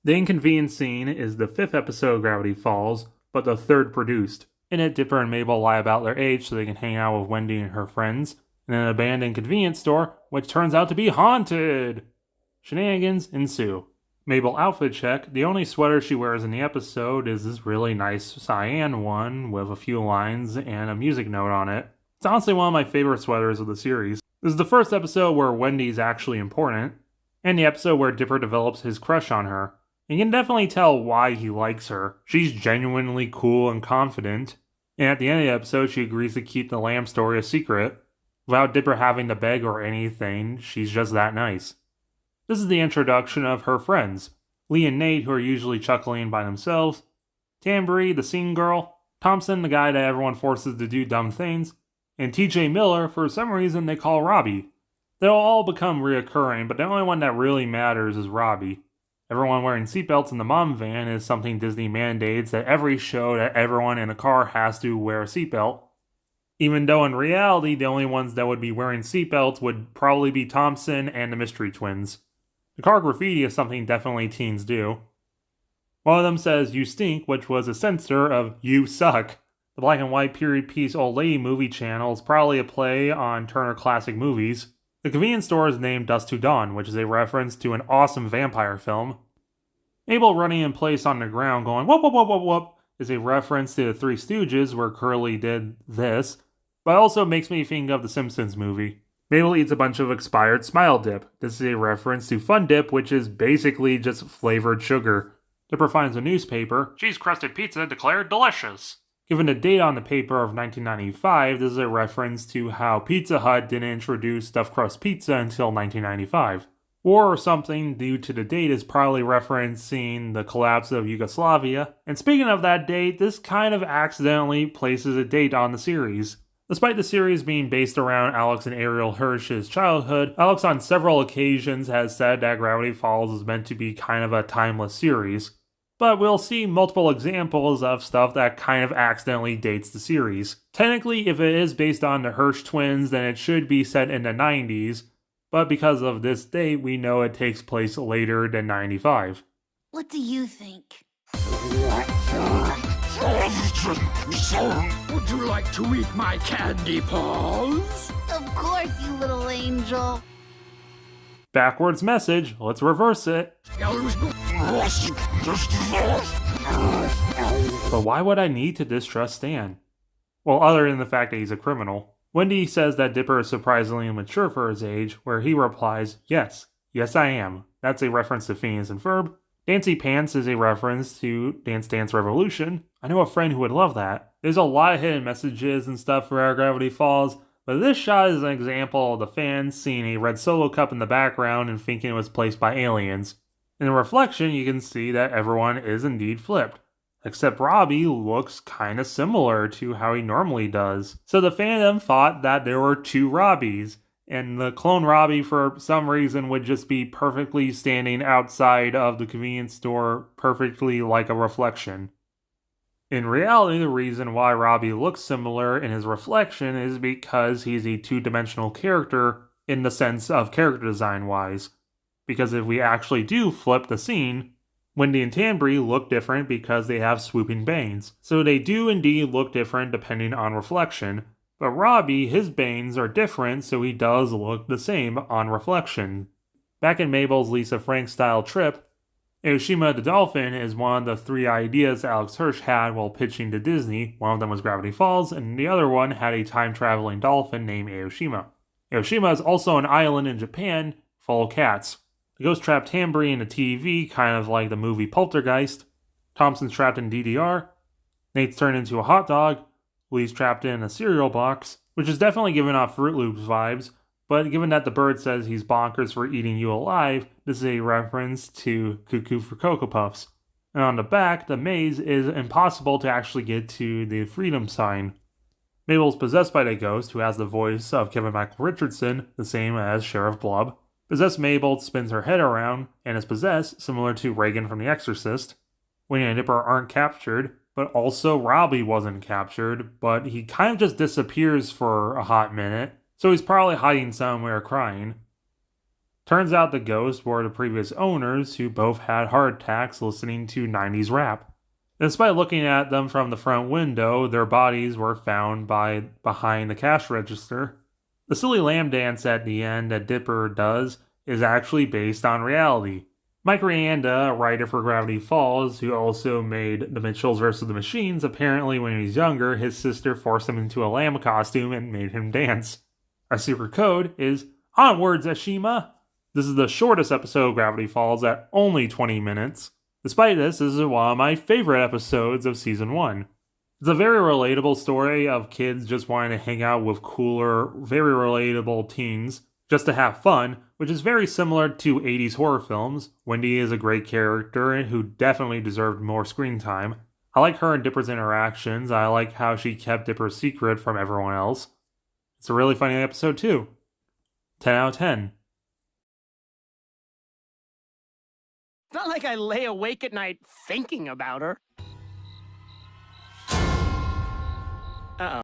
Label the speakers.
Speaker 1: The Inconveniencing is the fifth episode of Gravity Falls, but the third produced. In it, Dipper and Mabel lie about their age so they can hang out with Wendy and her friends in an abandoned convenience store, which turns out to be haunted. Shenanigans ensue. Mabel outfit check. The only sweater she wears in the episode is this really nice cyan one with a few lines and a music note on it. It's honestly one of my favorite sweaters of the series. This is the first episode where Wendy's actually important, and the episode where Dipper develops his crush on her. You can definitely tell why he likes her. She's genuinely cool and confident, and at the end of the episode she agrees to keep the lamb story a secret. Without Dipper having to beg or anything, she's just that nice. This is the introduction of her friends. Lee and Nate, who are usually chuckling by themselves. Tambury, the scene girl. Thompson, the guy that everyone forces to do dumb things. And TJ Miller, for some reason they call Robbie. They'll all become reoccurring, but the only one that really matters is Robbie. Everyone wearing seatbelts in the mom van is something Disney mandates that every show that everyone in a car has to wear a seatbelt. Even though in reality, the only ones that would be wearing seatbelts would probably be Thompson and the Mystery Twins. The car graffiti is something definitely teens do. One of them says, "You stink," which was a censor of "You suck." The black and white period piece Old Lady movie channel is probably a play on Turner Classic Movies. The convenience store is named Dusk to Dawn, which is a reference to an awesome vampire film. Mabel running in place on the ground going whoop whoop whoop whoop whoop is a reference to the Three Stooges where Curly did this, but also makes me think of the Simpsons movie. Mabel eats a bunch of expired Smile Dip. This is a reference to Fun Dip, which is basically just flavored sugar. Dipper finds a newspaper. Cheese-crusted pizza declared delicious. Given the date on the paper of 1995, this is a reference to how Pizza Hut didn't introduce stuffed crust pizza until 1995. Or something due to the date is probably referencing the collapse of Yugoslavia. And speaking of that date, this kind of accidentally places a date on the series. Despite the series being based around Alex and Ariel Hirsch's childhood, Alex on several occasions has said that Gravity Falls is meant to be kind of a timeless series. But we'll see multiple examples of stuff that kind of accidentally dates the series. Technically, if it is based on the Hirsch twins, then it should be set in the 90s, but because of this date, we know it takes place later than 95.
Speaker 2: What do you think?
Speaker 3: Would you like to eat my candy paws?
Speaker 2: Of course, you little angel.
Speaker 1: Backwards message, let's reverse it. But why would I need to distrust Stan? Well, other than the fact that he's a criminal. Wendy says that Dipper is surprisingly mature for his age, where he replies, "Yes, yes I am." That's a reference to Phineas and Ferb. Dancy Pants is a reference to Dance Dance Revolution. I know a friend who would love that. There's a lot of hidden messages and stuff for Where Gravity Falls, but this shot is an example of the fans seeing a red Solo cup in the background and thinking it was placed by aliens. In the reflection, you can see that everyone is indeed flipped. Except Robbie looks kinda similar to how he normally does. So the fandom thought that there were two Robbies, and the clone Robbie for some reason would just be perfectly standing outside of the convenience store, perfectly like a reflection. In reality, the reason why Robbie looks similar in his reflection is because he's a two-dimensional character in the sense of character design-wise. Because if we actually do flip the scene, Wendy and Tambury look different because they have swooping bangs. So they do indeed look different depending on reflection. But Robbie, his bangs are different, so he does look the same on reflection. Back in Mabel's Lisa Frank style trip, Aoshima the Dolphin is one of the three ideas Alex Hirsch had while pitching to Disney. One of them was Gravity Falls, and the other one had a time-traveling dolphin named Aoshima. Aoshima is also an island in Japan full of cats. The ghost trapped Tambury in a TV, kind of like the movie Poltergeist. Thompson's trapped in DDR. Nate's turned into a hot dog. Lee's trapped in a cereal box, which is definitely giving off Fruit Loops vibes, but given that the bird says he's bonkers for eating you alive, this is a reference to Cuckoo for Cocoa Puffs. And on the back, the maze is impossible to actually get to the freedom sign. Mabel's possessed by the ghost, who has the voice of Kevin Michael Richardson, the same as Sheriff Blub. Possessed Mabel spins her head around and is possessed, similar to Reagan from The Exorcist. Winnie and Dipper aren't captured, but also Robbie wasn't captured, but he kind of just disappears for a hot minute, so he's probably hiding somewhere crying. Turns out the ghosts were the previous owners who both had heart attacks listening to 90s rap. Despite looking at them from the front window, their bodies were found behind the cash register. The silly lamb dance at the end that Dipper does is actually based on reality. Mike Rianda, a writer for Gravity Falls, who also made The Mitchells vs. the Machines, apparently when he was younger, his sister forced him into a lamb costume and made him dance. Our secret code is Onwards, Ashima! This is the shortest episode of Gravity Falls at only 20 minutes. Despite this is one of my favorite episodes of Season 1. It's a very relatable story of kids just wanting to hang out with cooler, very relatable teens just to have fun, which is very similar to 80s horror films. Wendy is a great character who definitely deserved more screen time. I like her and Dipper's interactions. I like how she kept Dipper's secret from everyone else. It's a really funny episode too. 10 out of 10.
Speaker 4: It's not like I lay awake at night thinking about her. Uh-oh.